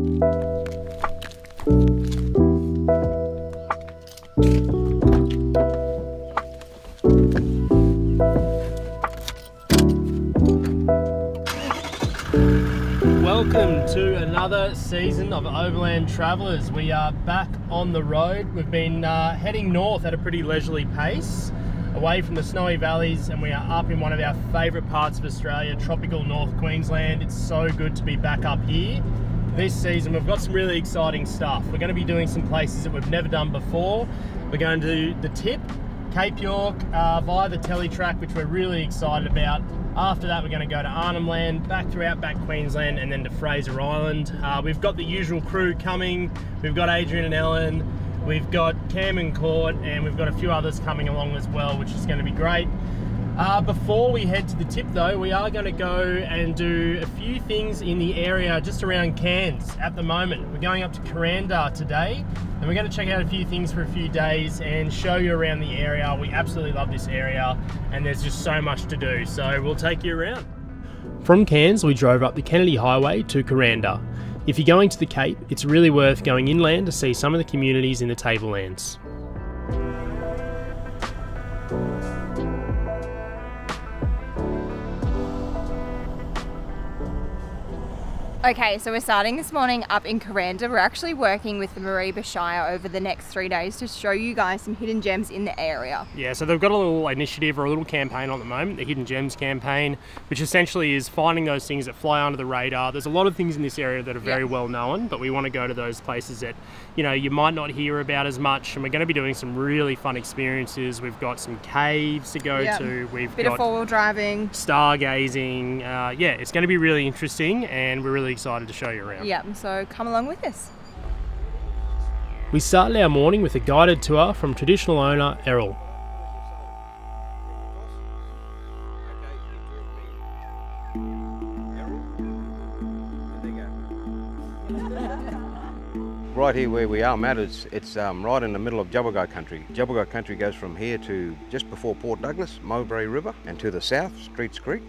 Welcome to another season of Overland Travellers. We are back on the road. We've been heading north at a pretty leisurely pace, away from the snowy valleys, and we are up in one of our favourite parts of Australia, tropical North Queensland. It's so good to be back up here. This season we've got some really exciting stuff. We're going to be doing some places that we've never done before. We're going to do the Tip, Cape York, via the Teletrack, which we're really excited about. After that, we're going to go to Arnhem Land, back through outback Queensland, and then to Fraser Island. We've got the usual crew coming. We've got Adrian and Ellen, we've got Cam and Court, and we've got a few others coming along as well, which is going to be great. Before we head to the Tip though, we are going to go and do a few things in the area just around Cairns at the moment. We're going up to Kuranda today, and we're going to check out a few things for a few days and show you around the area. We absolutely love this area and there's just so much to do, so we'll take you around. From Cairns we drove up the Kennedy Highway to Kuranda. If you're going to the Cape, it's really worth going inland to see some of the communities in the Tablelands. Okay, so we're starting this morning up in Kuranda. We're actually working with the Mareeba Shire over the next 3 days to show you guys some hidden gems in the area. Yeah, so they've got a little initiative or a little campaign on at the moment, the Hidden Gems campaign, which essentially is finding those things that fly under the radar. There's a lot of things in this area that are very well known, but we want to go to those places that, you know, you might not hear about as much, and we're going to be doing some really fun experiences. We've got some caves to go to. We've got a bit of four-wheel driving, stargazing. Yeah, it's going to be really interesting, and we're really excited to show you around. Yeah, so come along with us. We started our morning with a guided tour from traditional owner Errol. Right here where we are, Matt, it's right in the middle of Chillagoe country. Chillagoe country goes from here to just before Port Douglas, Mulberry River, and to the south, Streets Creek.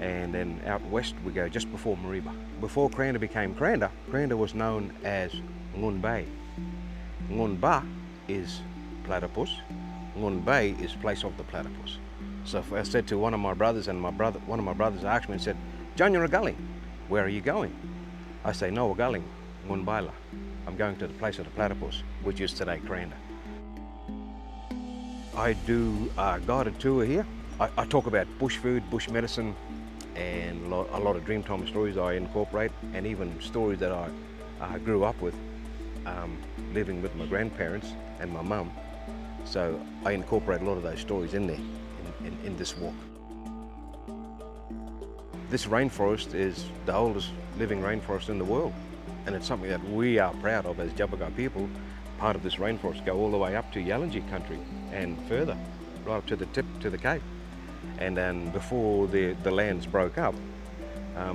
And then out west we go just before Mareeba. Before Kuranda became Kuranda, Kuranda was known as Ngun Bay. Ngun Ba is platypus, Ngun Bay is place of the platypus. So if I said to one of my brothers, and one of my brothers asked me and said, "John, you're a gulling, where are you going?" I say, "No, a gulling, Ngun Baila. I'm going to the place of the platypus, which is today Kuranda." I do a guided tour here. I talk about bush food, bush medicine, and a lot of Dreamtime stories I incorporate, and even stories that I grew up with, living with my grandparents and my mum. So I incorporate a lot of those stories in there, in this walk. This rainforest is the oldest living rainforest in the world, and it's something that we are proud of as Chillagoe people. Part of this rainforest go all the way up to Yalanji country and further, right up to the tip, to the Cape. And then before the lands broke up,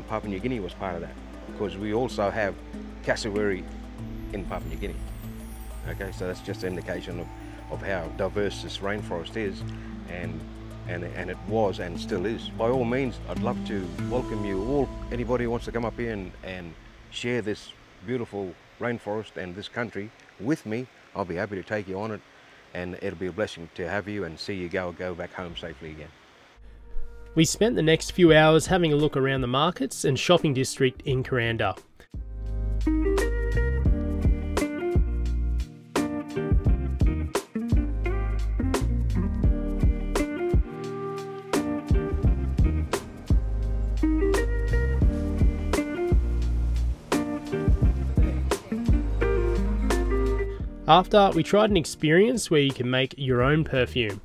Papua New Guinea was part of that, because we also have cassowary in Papua New Guinea. Okay, so that's just an indication of how diverse this rainforest is, and it was and still is. By all means, I'd love to welcome you all. Anybody who wants to come up here and share this beautiful rainforest and this country with me, I'll be happy to take you on it, and it'll be a blessing to have you and see you go back home safely again. We spent the next few hours having a look around the markets and shopping district in Kuranda. After, we tried an experience where you can make your own perfume.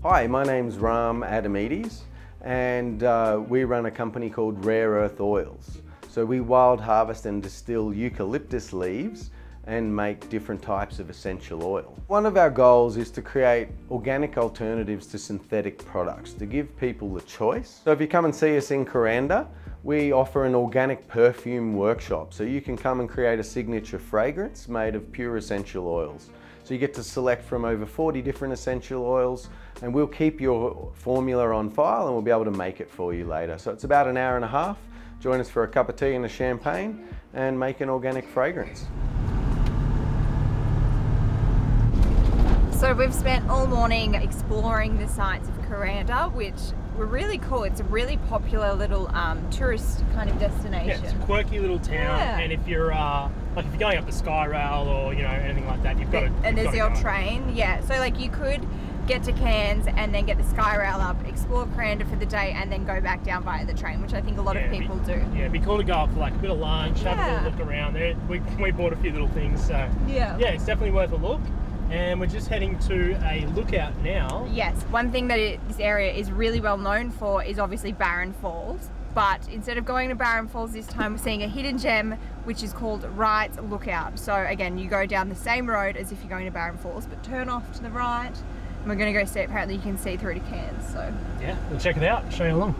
Hi, my name's Ram Adamides, and we run a company called Rare Earth Oils. So we wild harvest and distill eucalyptus leaves and make different types of essential oil. One of our goals is to create organic alternatives to synthetic products, to give people the choice. So if you come and see us in Kuranda, we offer an organic perfume workshop. So you can come and create a signature fragrance made of pure essential oils. So you get to select from over 40 different essential oils and we'll keep your formula on file and we'll be able to make it for you later. So it's about an hour and a half. Join us for a cup of tea and a champagne and make an organic fragrance. So we've spent all morning exploring the sights of Kuranda, which were really cool. It's a really popular little tourist kind of destination. Yeah, it's a quirky little town, and if you're like if you're going up the Sky Rail or anything like that, you've got to. And there's the old train, yeah. So like you could get to Cairns and then get the Sky Rail up, explore Kuranda for the day, and then go back down via the train, which I think a lot of people do. Yeah, it'd be cool to go up for like a bit of lunch, have a little look around there. We bought a few little things, so yeah, it's definitely worth a look. And we're just heading to a lookout now. Yes, one thing that this area is really well known for is obviously Barren Falls. But instead of going to Barren Falls this time, we're seeing a hidden gem, which is called Wright's Lookout. So again, you go down the same road as if you're going to Barren Falls, but turn off to the right. And we're going to go see, apparently you can see through to Cairns. So yeah, we'll check it out, show you along.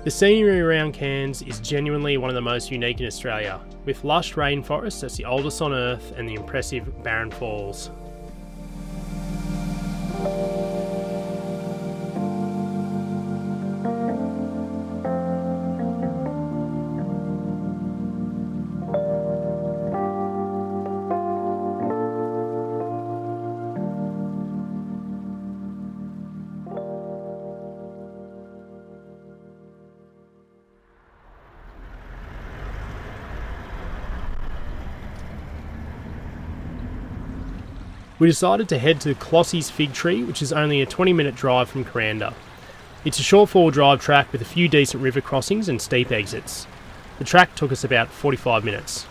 The scenery around Cairns is genuinely one of the most unique in Australia, with lush rainforests that's the oldest on Earth and the impressive Barren Falls. We decided to head to Clossey's Fig Tree, which is only a 20-minute drive from Kuranda. It's a short four-wheel drive track with a few decent river crossings and steep exits. The track took us about 45 minutes.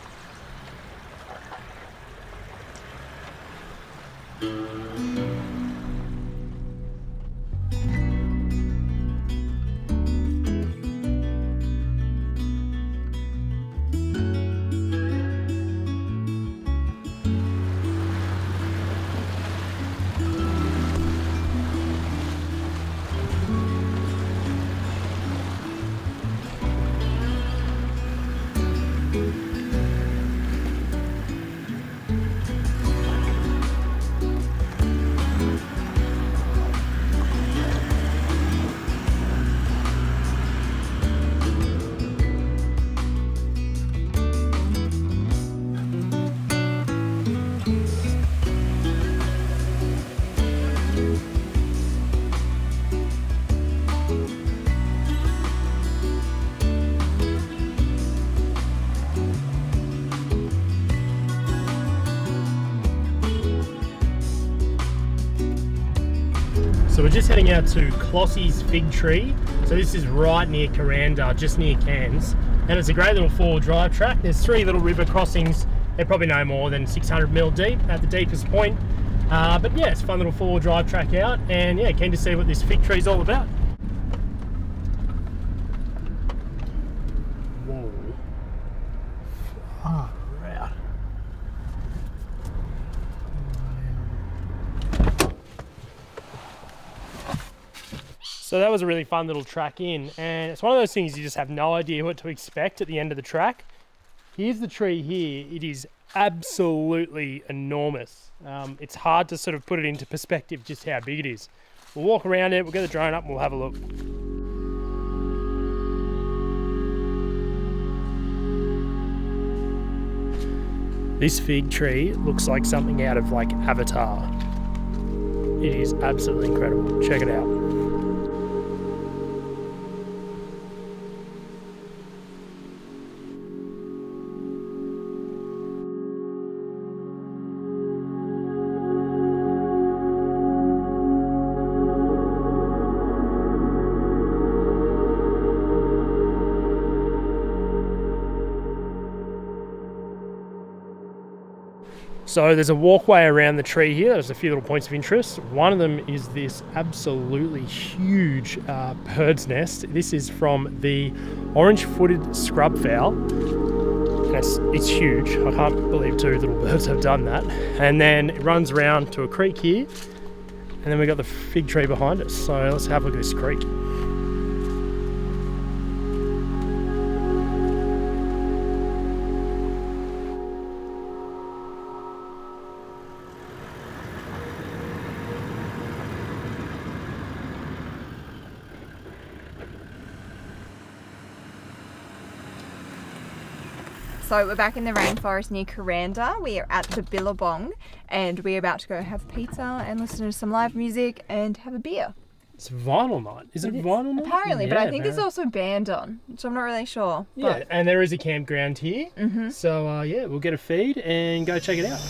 So we're just heading out to Clossey's Fig Tree. So this is right near Kuranda, just near Cairns. And it's a great little four-wheel drive track. There's three little river crossings. They're probably no more than 600 mil deep at the deepest point. But yeah, it's a fun little four-wheel drive track out. And yeah, keen to see what this fig tree is all about. Whoa. Far out. So that was a really fun little track in, and it's one of those things you just have no idea what to expect at the end of the track. Here's the tree here. It is absolutely enormous. It's hard to sort of put it into perspective just how big it is. We'll walk around it, we'll get the drone up and we'll have a look. This fig tree looks like something out of like Avatar. It is absolutely incredible. Check it out. So there's a walkway around the tree here. There's a few little points of interest. One of them is this absolutely huge bird's nest. This is from the orange-footed scrub fowl. And it's huge. I can't believe 2 little birds have done that. And then it runs around to a creek here. And then we've got the fig tree behind us. So let's have a look at this creek. So we're back in the rainforest near Kuranda. We are at the Billabong and we're about to go have pizza and listen to some live music and have a beer. It's vinyl night. Is it vinyl night? Apparently, yeah, but I think it's also band on, so I'm not really sure. Yeah, but and there is a campground here. So yeah, we'll get a feed and go check it out.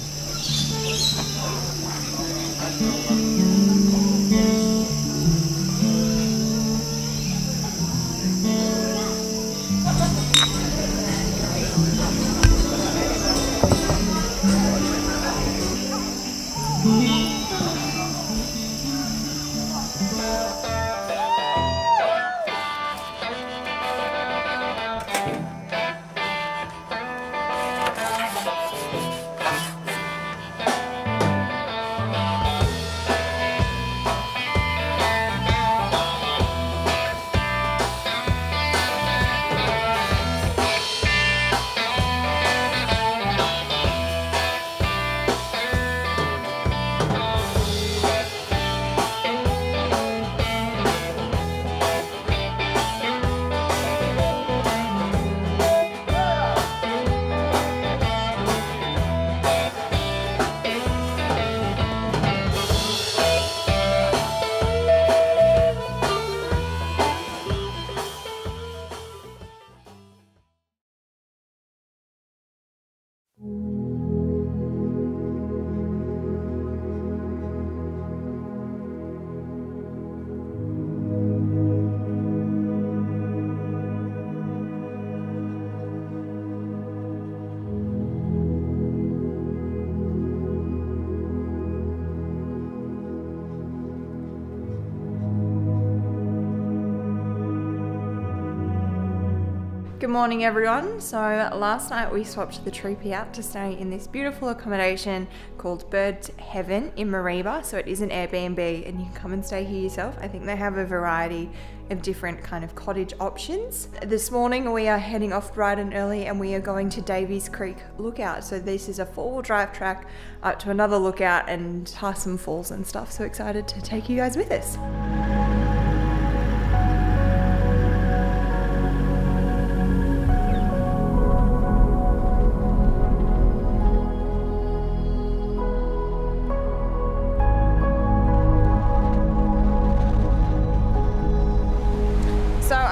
good morning everyone. So last night we swapped the troopy out to stay in this beautiful accommodation called Bird Heaven in Mareeba. So it is an Airbnb and you can come and stay here yourself. I think they have a variety of different kind of cottage options. This morning we are heading off bright and early and we are going to Davies Creek Lookout. So this is a 4-wheel drive track up to another lookout and past some falls and stuff. So excited to take you guys with us.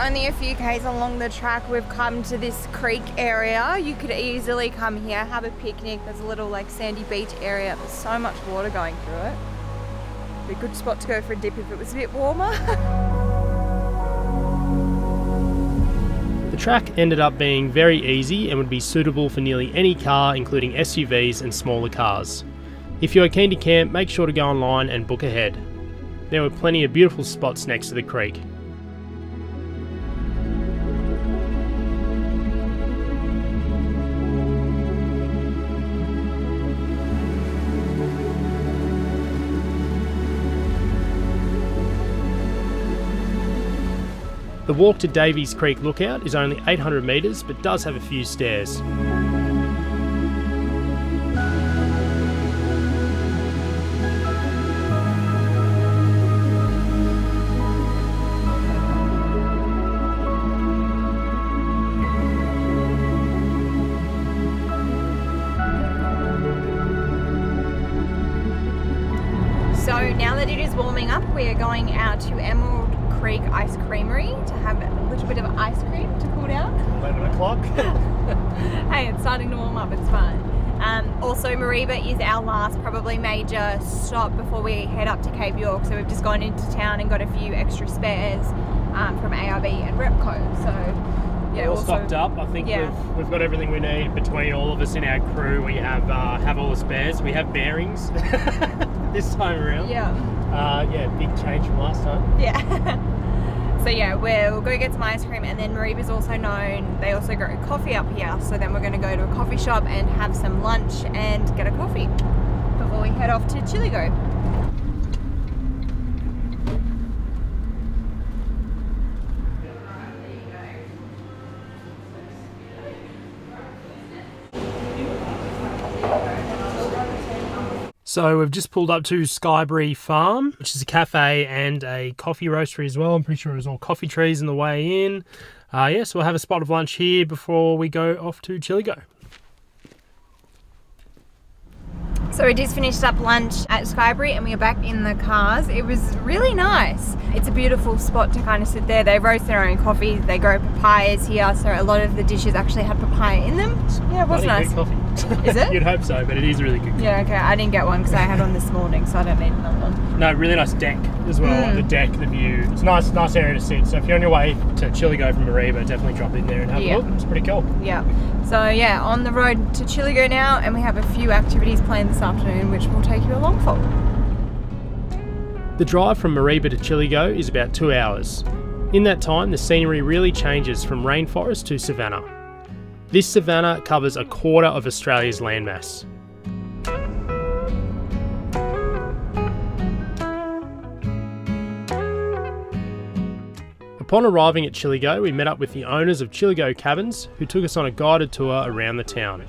Only a few k's along the track we've come to this creek area. You could easily come here, have a picnic. There's a little like sandy beach area. There's so much water going through it. Be a good spot to go for a dip if it was a bit warmer. The track ended up being very easy and would be suitable for nearly any car, including SUVs and smaller cars. If you are keen to camp, make sure to go online and book ahead. There were plenty of beautiful spots next to the creek. The walk to Davies Creek Lookout is only 800 metres but does have a few stairs. So now that it is warming up, we are going out to Emerald Creek Ice Creamery to have a little bit of ice cream to cool down. 11 o'clock. Hey, it's starting to warm up, it's fine. Also, Mareeba is our last probably major stop before we head up to Cape York. So we've just gone into town and got a few extra spares from ARB and Repco. So yeah, all also, stocked up. I think yeah. we've got everything we need between all of us in our crew. We have all the spares. We have bearings this time around. Yeah. Yeah, big change from last time. Yeah. So yeah, we'll go get some ice cream, and then Mareeba's also known, they also grow coffee up here, so then we're going to go to a coffee shop and have some lunch and get a coffee before we head off to Chillagoe. So we've just pulled up to Skybury Farm, which is a cafe and a coffee roastery as well. I'm pretty sure there's all coffee trees on the way in. Yeah, so we'll have a spot of lunch here before we go off to Chillagoe. So we just finished up lunch at Skybury and we are back in the cars. It was really nice. It's a beautiful spot to kind of sit there. They roast their own coffee. They grow papayas here, so a lot of the dishes actually had papaya in them. Yeah, it was nice. Good coffee. Is it? You'd hope so, but it is really good coffee. Yeah, okay. I didn't get one because I had one this morning, so I don't need another one. No, really nice deck as well. Like the deck, the view. It's a nice area to sit. So if you're on your way to Chillagoe from Mareeba, definitely drop in there and have a look. It's pretty cool. Yeah. So yeah, on the road to Chillagoe now, and we have a few activities planned this afternoon, which we'll take you along for. The drive from Mareeba to Chillagoe is about 2 hours. In that time, the scenery really changes from rainforest to savanna. This savanna covers a quarter of Australia's landmass. Upon arriving at Chillagoe, we met up with the owners of Chillagoe Cabins, who took us on a guided tour around the town.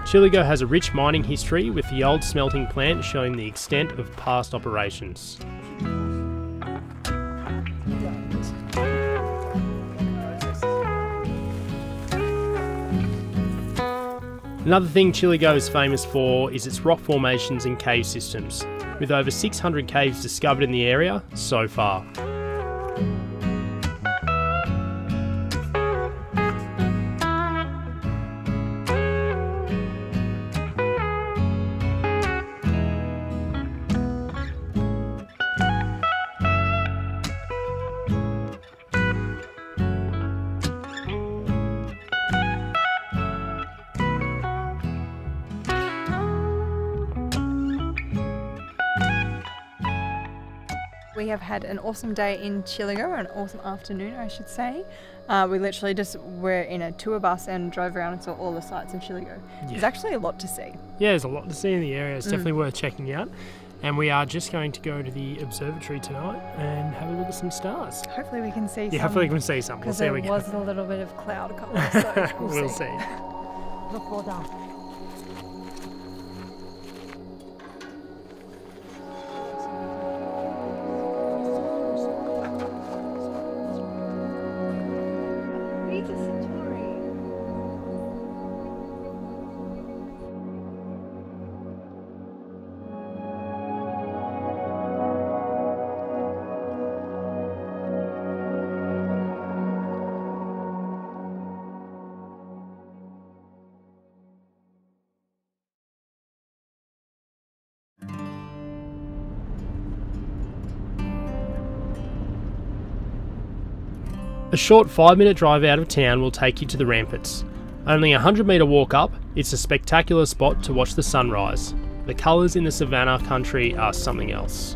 Chillagoe has a rich mining history, with the old smelting plant showing the extent of past operations. Another thing Chillagoe is famous for is its rock formations and cave systems, with over 600 caves discovered in the area so far. We have had an awesome day in Chillagoe, or an awesome afternoon I should say. We literally just were in a tour bus and drove around and saw all the sights of Chillagoe. Yeah. There's actually a lot to see. Yeah, there's a lot to see in the area. It's definitely worth checking out. And we are just going to go to the observatory tonight and have a look at some stars. Hopefully we can see some. Yeah, hopefully we can see some. We'll see how we go. Because there was a little bit of cloud cover, so we'll see. Look for that. A short 5-minute drive out of town will take you to the ramparts. Only a 100-metre walk up, it's a spectacular spot to watch the sunrise. The colours in the savannah country are something else.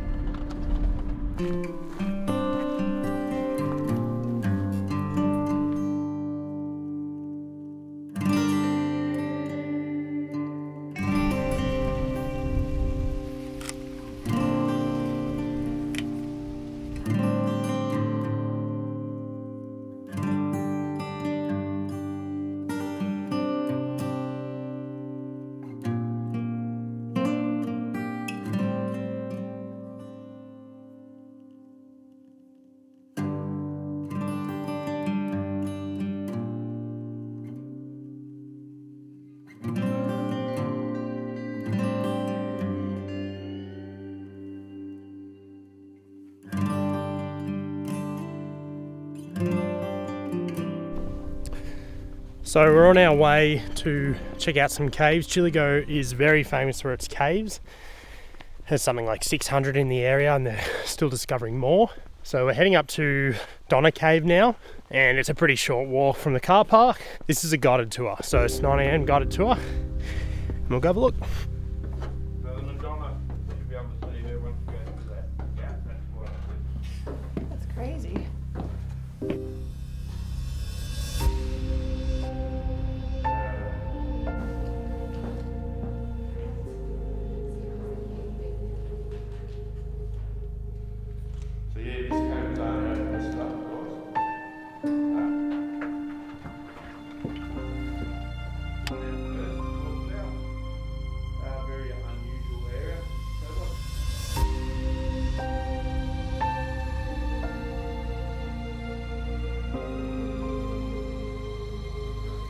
So we're on our way to check out some caves. Chillagoe is very famous for its caves. There's something like 600 in the area and they're still discovering more. So we're heading up to Donna Cave now, and it's a pretty short walk from the car park. This is a guided tour, so it's 9 AM guided tour, and we'll go have a look. That's crazy.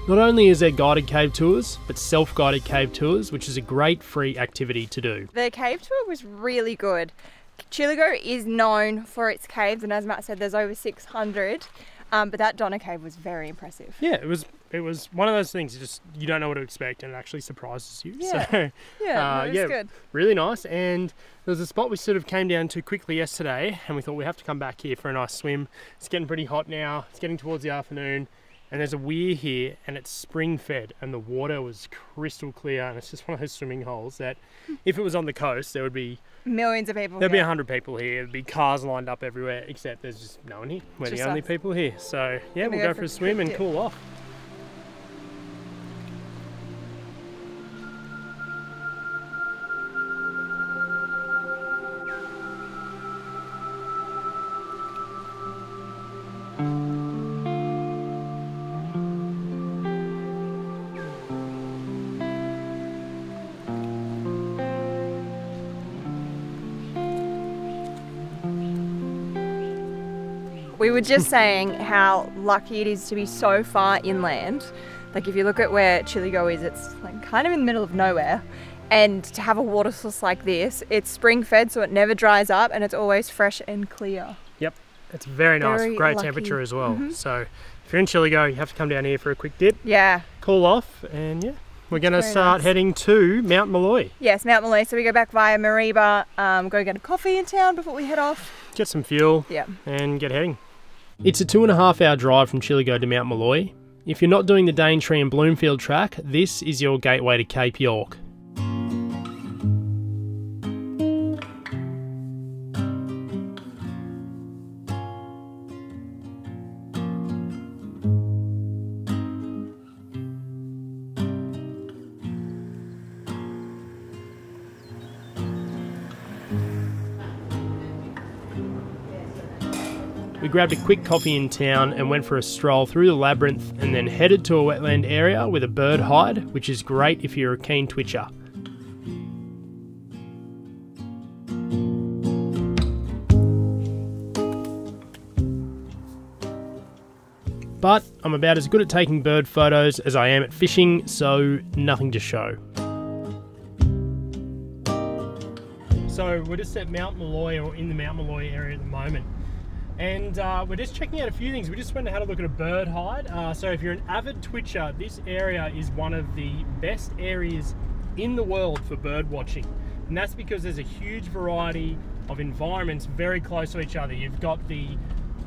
Not only is there guided cave tours, but self-guided cave tours, which is a great free activity to do. The cave tour was really good. Chillagoe is known for its caves, and as Matt said, there's over 600. But that Donna Cave was very impressive. Yeah, it was one of those things you don't know what to expect, and it actually surprises you. Yeah, So, yeah, it was good. Really nice. And there was a spot we sort of came down to quickly yesterday, and we thought we have to come back here for a nice swim. It's getting pretty hot now. It's getting towards the afternoon. And there's a weir here, and it's spring fed, and the water was crystal clear, and it's just one of those swimming holes that if it was on the coast, there would be millions of people. There'd be 100 people here. There'd be cars lined up everywhere, except there's just no one here. We're the only people here. So yeah, we'll go for a swim and cool off. We were just saying how lucky it is to be so far inland. Like if you look at where Chillagoe is, it's like kind of in the middle of nowhere. And to have a water source like this, it's spring fed so it never dries up and it's always fresh and clear. Yep, it's very nice, great lucky. temperature as well. So if you're in Chillagoe, you have to come down here for a quick dip. Yeah. Cool off, and yeah, we're going to start heading to Mount Malloy. Yes, Mount Malloy. So we go back via Mareeba, go get a coffee in town before we head off. Get some fuel, and get heading. It's a 2.5 hour drive from Chillagoe to Mount Malloy. If you're not doing the Daintree and Bloomfield track, this is your gateway to Cape York. We grabbed a quick coffee in town and went for a stroll through the labyrinth and then headed to a wetland area with a bird hide, which is great if you're a keen twitcher. But I'm about as good at taking bird photos as I am at fishing, so nothing to show. So we're just at Mount Malloy, or in the Mount Malloy area at the moment. And we're just checking out a few things. We just went and had a look at a bird hide. So if you're an avid twitcher, this area is one of the best areas in the world for bird watching. And that's because there's a huge variety of environments very close to each other. You've got the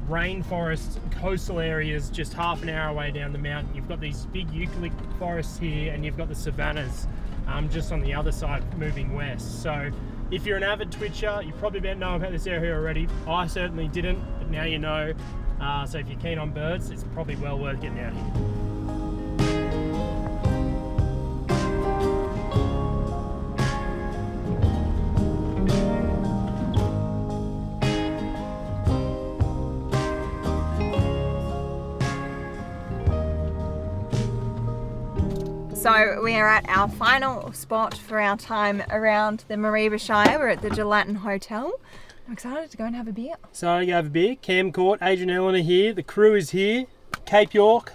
rainforest coastal areas just half an hour away down the mountain. You've got these big eucalypt forests here, and you've got the savannas just on the other side moving west. So if you're an avid twitcher, you probably better know about this area already. I certainly didn't, but now you know. So if you're keen on birds, it's probably well worth getting out here. So we are at our final spot for our time around the Mareeba Shire. We're at the Gelatin Hotel. I'm excited to go and have a beer. So I go have a beer. Cam Court, Adrian Eleanor here. The crew is here. Cape York,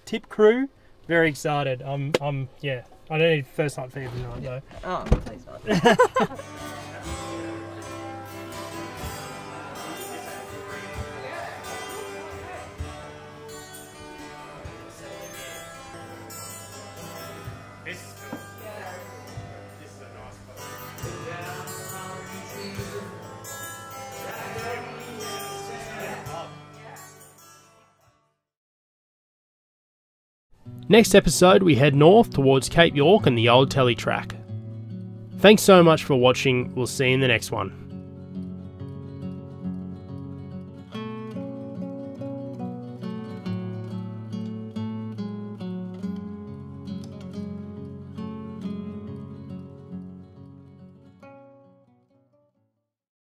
tip crew. Very excited. Yeah. I don't need first night fever tonight though. Oh, please not. Next episode we head north towards Cape York and the old Telly track. Thanks so much for watching, we'll see you in the next one.